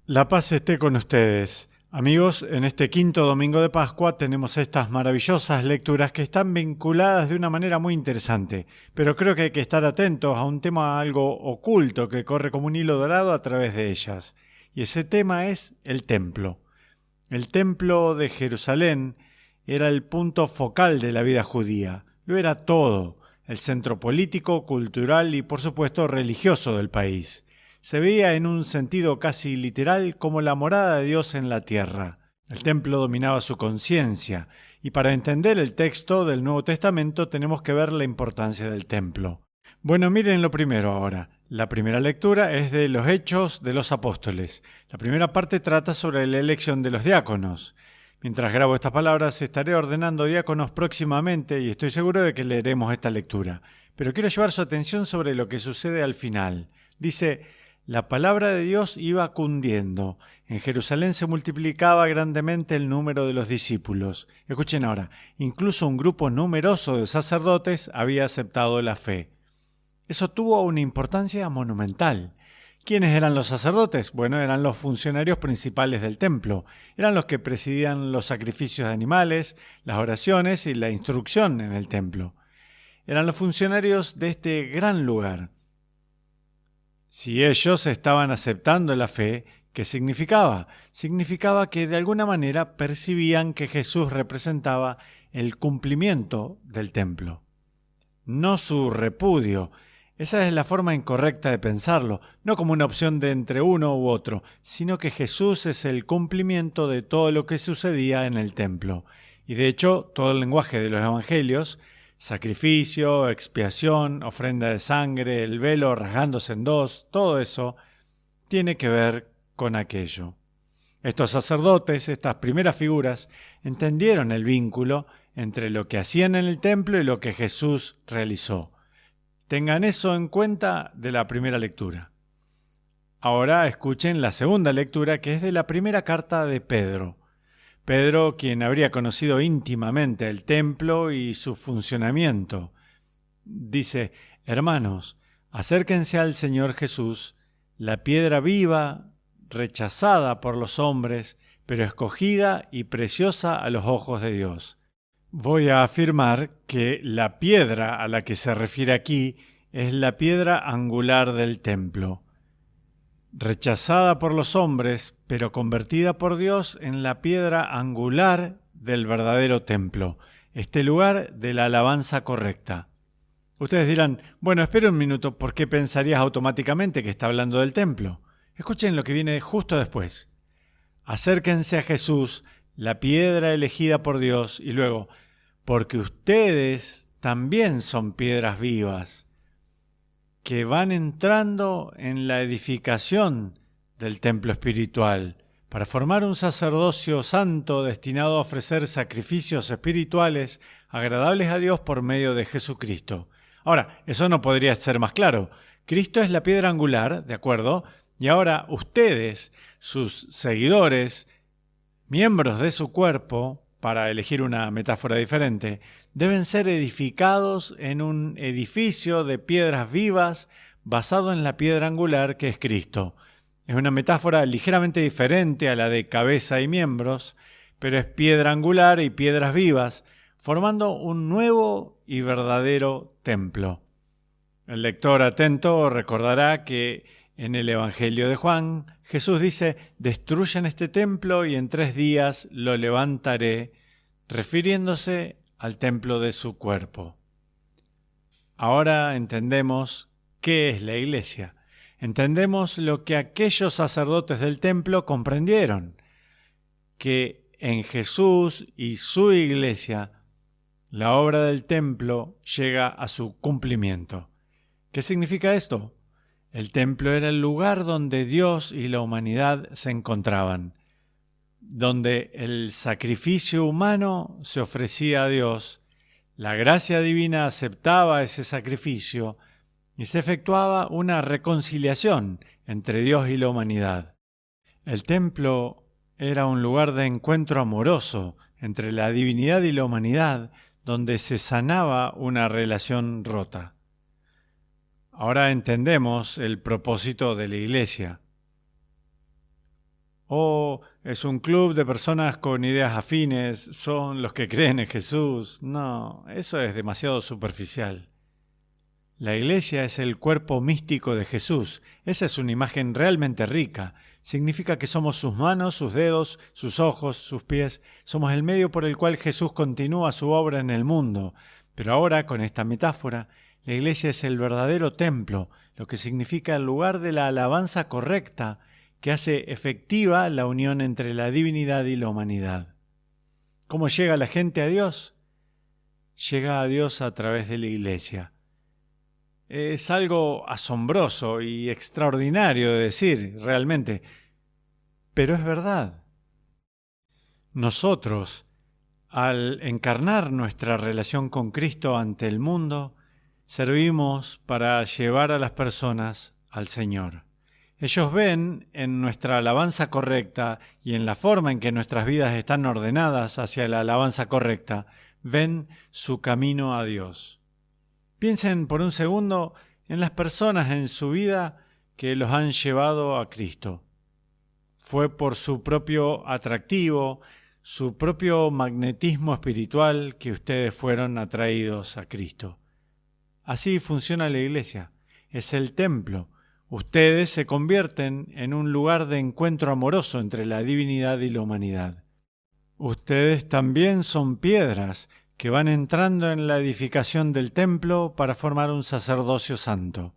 La paz esté con ustedes. Amigos, en este quinto domingo de Pascua tenemos estas maravillosas lecturas que están vinculadas de una manera muy interesante, pero creo que hay que estar atentos a un tema algo oculto que corre como un hilo dorado a través de ellas. Y ese tema es el templo. El templo de Jerusalén era el punto focal de la vida judía. Lo era todo, el centro político, cultural y por supuesto religioso del país. Se veía en un sentido casi literal como la morada de Dios en la tierra. El templo dominaba su conciencia, y para entender el texto del Nuevo Testamento tenemos que ver la importancia del templo. Bueno, miren lo primero ahora. La primera lectura es de los Hechos de los Apóstoles. La primera parte trata sobre la elección de los diáconos. Mientras grabo estas palabras, estaré ordenando diáconos próximamente y estoy seguro de que leeremos esta lectura. Pero quiero llevar su atención sobre lo que sucede al final. Dice: la palabra de Dios iba cundiendo. En Jerusalén se multiplicaba grandemente el número de los discípulos. Escuchen ahora, incluso un grupo numeroso de sacerdotes había aceptado la fe. Eso tuvo una importancia monumental. ¿Quiénes eran los sacerdotes? Bueno, eran los funcionarios principales del templo. Eran los que presidían los sacrificios de animales, las oraciones y la instrucción en el templo. Eran los funcionarios de este gran lugar. Si ellos estaban aceptando la fe, ¿qué significaba? Significaba que de alguna manera percibían que Jesús representaba el cumplimiento del templo, no su repudio. Esa es la forma incorrecta de pensarlo, no como una opción de entre uno u otro, sino que Jesús es el cumplimiento de todo lo que sucedía en el templo. Y de hecho, todo el lenguaje de los evangelios, sacrificio, expiación, ofrenda de sangre, el velo rasgándose en dos, todo eso tiene que ver con aquello. Estos sacerdotes, estas primeras figuras, entendieron el vínculo entre lo que hacían en el templo y lo que Jesús realizó. Tengan eso en cuenta de la primera lectura. Ahora escuchen la segunda lectura, que es de la primera carta de Pedro. Pedro, quien habría conocido íntimamente el templo y su funcionamiento, dice: hermanos, acérquense al Señor Jesús, la piedra viva, rechazada por los hombres, pero escogida y preciosa a los ojos de Dios. Voy a afirmar que la piedra a la que se refiere aquí es la piedra angular del templo. Rechazada por los hombres, pero convertida por Dios en la piedra angular del verdadero templo, este lugar de la alabanza correcta. Ustedes dirán: bueno, espera un minuto, ¿por qué pensarías automáticamente que está hablando del templo? Escuchen lo que viene justo después. Acérquense a Jesús, la piedra elegida por Dios, y luego: porque ustedes también son piedras vivas, que van entrando en la edificación del templo espiritual para formar un sacerdocio santo destinado a ofrecer sacrificios espirituales agradables a Dios por medio de Jesucristo. Ahora, eso no podría ser más claro. Cristo es la piedra angular, ¿de acuerdo? Y ahora ustedes, sus seguidores, miembros de su cuerpo, para elegir una metáfora diferente, deben ser edificados en un edificio de piedras vivas basado en la piedra angular que es Cristo. Es una metáfora ligeramente diferente a la de cabeza y miembros, pero es piedra angular y piedras vivas, formando un nuevo y verdadero templo. El lector atento recordará que en el Evangelio de Juan, Jesús dice: destruyan este templo y en 3 días lo levantaré, refiriéndose al templo de su cuerpo. Ahora entendemos qué es la iglesia. Entendemos lo que aquellos sacerdotes del templo comprendieron, que en Jesús y su iglesia la obra del templo llega a su cumplimiento. ¿Qué significa esto? El templo era el lugar donde Dios y la humanidad se encontraban, donde el sacrificio humano se ofrecía a Dios, la gracia divina aceptaba ese sacrificio y se efectuaba una reconciliación entre Dios y la humanidad. El templo era un lugar de encuentro amoroso entre la divinidad y la humanidad, donde se sanaba una relación rota. – Ahora entendemos el propósito de la iglesia. O es un club de personas con ideas afines, son los que creen en Jesús. No, eso es demasiado superficial. La iglesia es el cuerpo místico de Jesús. Esa es una imagen realmente rica. Significa que somos sus manos, sus dedos, sus ojos, sus pies. Somos el medio por el cual Jesús continúa su obra en el mundo. Pero ahora, con esta metáfora, la iglesia es el verdadero templo, lo que significa el lugar de la alabanza correcta, que hace efectiva la unión entre la divinidad y la humanidad. ¿Cómo llega la gente a Dios? Llega a Dios a través de la iglesia. Es algo asombroso y extraordinario de decir, realmente, pero es verdad. Nosotros, al encarnar nuestra relación con Cristo ante el mundo, servimos para llevar a las personas al Señor. Ellos ven en nuestra alabanza correcta y en la forma en que nuestras vidas están ordenadas hacia la alabanza correcta, ven su camino a Dios. Piensen por un segundo en las personas en su vida que los han llevado a Cristo. Fue por su propio atractivo, su propio magnetismo espiritual que ustedes fueron atraídos a Cristo. Así funciona la iglesia. Es el templo. Ustedes se convierten en un lugar de encuentro amoroso entre la divinidad y la humanidad. Ustedes también son piedras que van entrando en la edificación del templo para formar un sacerdocio santo.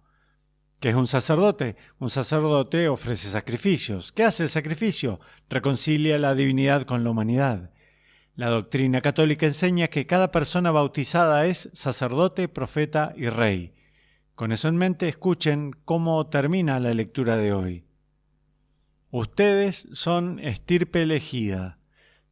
¿Qué es un sacerdote? Un sacerdote ofrece sacrificios. ¿Qué hace el sacrificio? Reconcilia la divinidad con la humanidad. La doctrina católica enseña que cada persona bautizada es sacerdote, profeta y rey. Con eso en mente, escuchen cómo termina la lectura de hoy. Ustedes son estirpe elegida,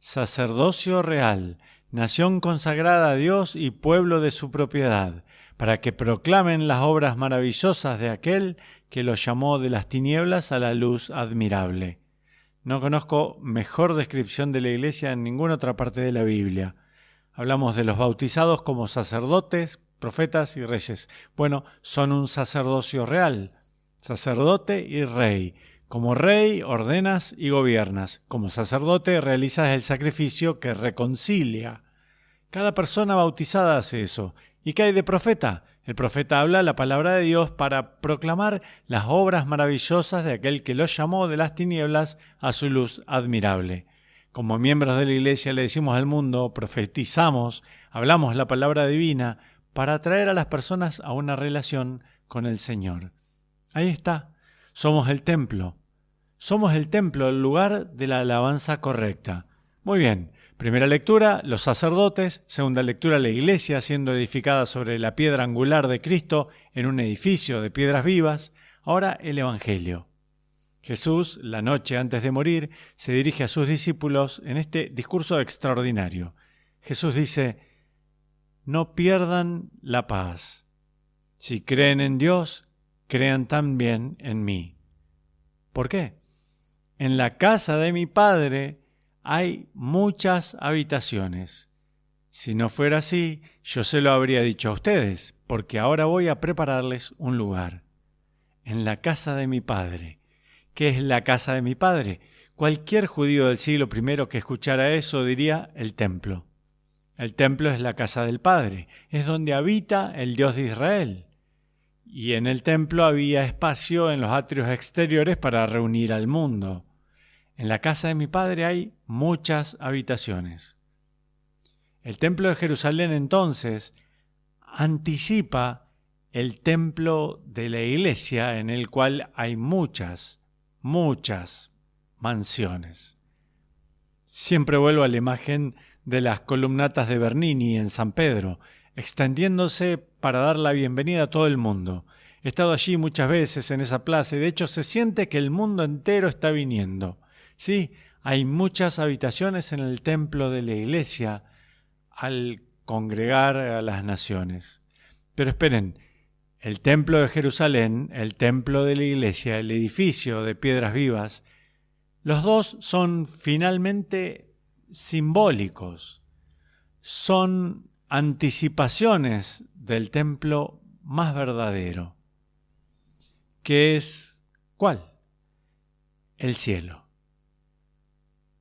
sacerdocio real, nación consagrada a Dios y pueblo de su propiedad, para que proclamen las obras maravillosas de aquel que los llamó de las tinieblas a la luz admirable. No conozco mejor descripción de la iglesia en ninguna otra parte de la Biblia. Hablamos de los bautizados como sacerdotes, profetas y reyes. Bueno, son un sacerdocio real, sacerdote y rey. Como rey ordenas y gobiernas. Como sacerdote realizas el sacrificio que reconcilia. Cada persona bautizada hace eso. ¿Y qué hay de profeta? El profeta habla la palabra de Dios para proclamar las obras maravillosas de aquel que los llamó de las tinieblas a su luz admirable. Como miembros de la iglesia le decimos al mundo, profetizamos, hablamos la palabra divina para atraer a las personas a una relación con el Señor. Ahí está. Somos el templo. Somos el templo, el lugar de la alabanza correcta. Muy bien. Primera lectura, los sacerdotes. Segunda lectura, la iglesia siendo edificada sobre la piedra angular de Cristo en un edificio de piedras vivas. Ahora el Evangelio. Jesús, la noche antes de morir, se dirige a sus discípulos en este discurso extraordinario. Jesús dice: no pierdan la paz. Si creen en Dios, crean también en mí. ¿Por qué? En la casa de mi Padre hay muchas habitaciones. Si no fuera así, yo se lo habría dicho a ustedes, porque ahora voy a prepararles un lugar. En la casa de mi Padre. ¿Qué es la casa de mi Padre? Cualquier judío del siglo I que escuchara eso diría el templo. El templo es la casa del Padre, es donde habita el Dios de Israel. Y en el templo había espacio en los atrios exteriores para reunir al mundo. En la casa de mi Padre hay muchas habitaciones. El templo de Jerusalén entonces anticipa el templo de la iglesia en el cual hay muchas mansiones. Siempre vuelvo a la imagen de las columnatas de Bernini en San Pedro, extendiéndose para dar la bienvenida a todo el mundo. He estado allí muchas veces en esa plaza y de hecho se siente que el mundo entero está viniendo. Sí, hay muchas habitaciones en el templo de la iglesia al congregar a las naciones. Pero esperen, el templo de Jerusalén, el templo de la iglesia, el edificio de piedras vivas, los dos son finalmente simbólicos. Son anticipaciones del templo más verdadero. ¿Qué es cuál? El cielo.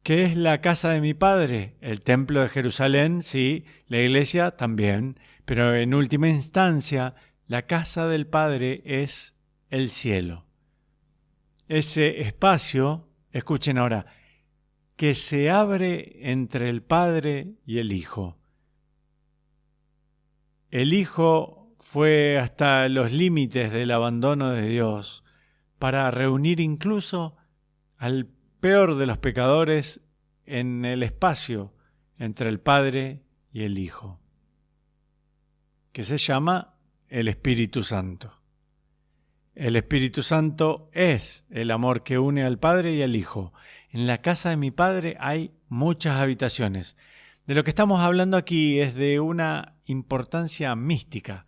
¿Qué es la casa de mi Padre? El templo de Jerusalén, sí, la iglesia también, pero en última instancia, la casa del Padre es el cielo. Ese espacio, escuchen ahora, que se abre entre el Padre y el Hijo. El Hijo fue hasta los límites del abandono de Dios para reunir incluso al peor de los pecadores en el espacio entre el Padre y el Hijo, que se llama el Espíritu Santo. El Espíritu Santo es el amor que une al Padre y al Hijo. En la casa de mi Padre hay muchas habitaciones. De lo que estamos hablando aquí es de una importancia mística.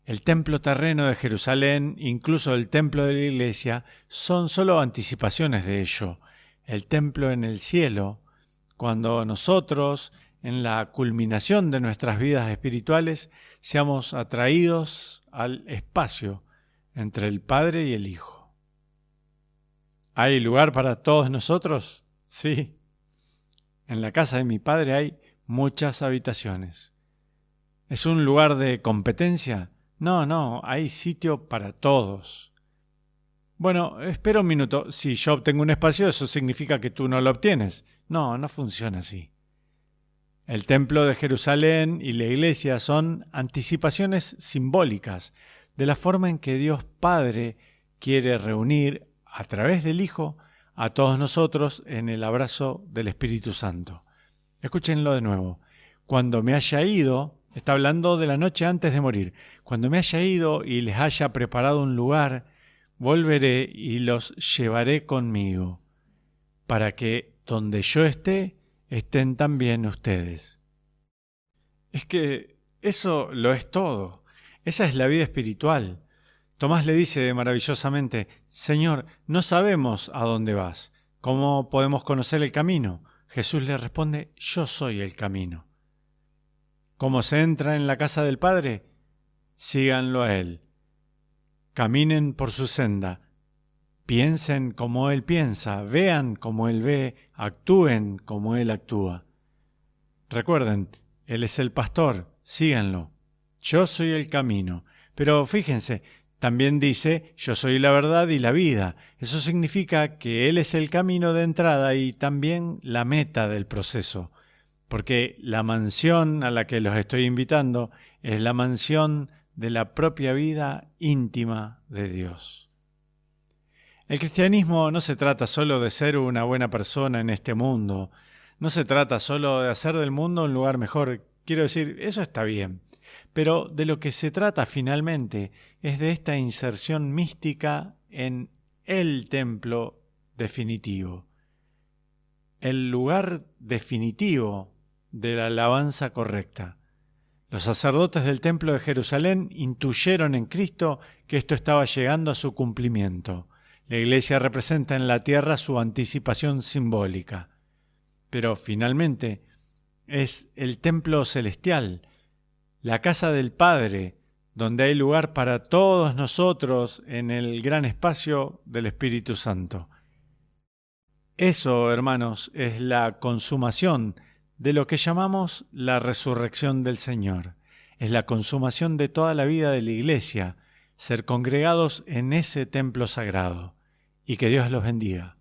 El templo terreno de Jerusalén, incluso el templo de la iglesia, son solo anticipaciones de ello. El templo en el cielo, cuando nosotros, en la culminación de nuestras vidas espirituales, seamos atraídos al espacio entre el Padre y el Hijo. ¿Hay lugar para todos nosotros? Sí. En la casa de mi Padre hay muchas habitaciones. ¿Es un lugar de competencia? No, hay sitio para todos. Bueno, espera un minuto. Si yo obtengo un espacio, ¿eso significa que tú no lo obtienes? No funciona así. El templo de Jerusalén y la iglesia son anticipaciones simbólicas de la forma en que Dios Padre quiere reunir a través del Hijo a todos nosotros en el abrazo del Espíritu Santo. Escúchenlo de nuevo. Cuando me haya ido, está hablando de la noche antes de morir, cuando me haya ido y les haya preparado un lugar, volveré y los llevaré conmigo, para que donde yo esté, estén también ustedes. Es que eso lo es todo. Esa es la vida espiritual. Tomás le dice maravillosamente, Señor, no sabemos a dónde vas. ¿Cómo podemos conocer el camino? Jesús le responde, yo soy el camino. ¿Cómo se entra en la casa del Padre? Síganlo a Él. Caminen por su senda. Piensen como Él piensa, vean como Él ve, actúen como Él actúa. Recuerden, Él es el pastor, síganlo. Yo soy el camino. Pero fíjense, también dice, yo soy la verdad y la vida. Eso significa que Él es el camino de entrada y también la meta del proceso. Porque la mansión a la que los estoy invitando es la mansión de la propia vida íntima de Dios. El cristianismo no se trata solo de ser una buena persona en este mundo, no se trata solo de hacer del mundo un lugar mejor. Quiero decir, eso está bien, pero de lo que se trata finalmente es de esta inserción mística en el templo definitivo, el lugar definitivo de la alabanza correcta. Los sacerdotes del templo de Jerusalén intuyeron en Cristo que esto estaba llegando a su cumplimiento. La iglesia representa en la tierra su anticipación simbólica. Pero finalmente es el templo celestial, la casa del Padre, donde hay lugar para todos nosotros en el gran espacio del Espíritu Santo. Eso, hermanos, es la consumación de lo que llamamos la resurrección del Señor. Es la consumación de toda la vida de la iglesia, ser congregados en ese templo sagrado. Y que Dios los bendiga.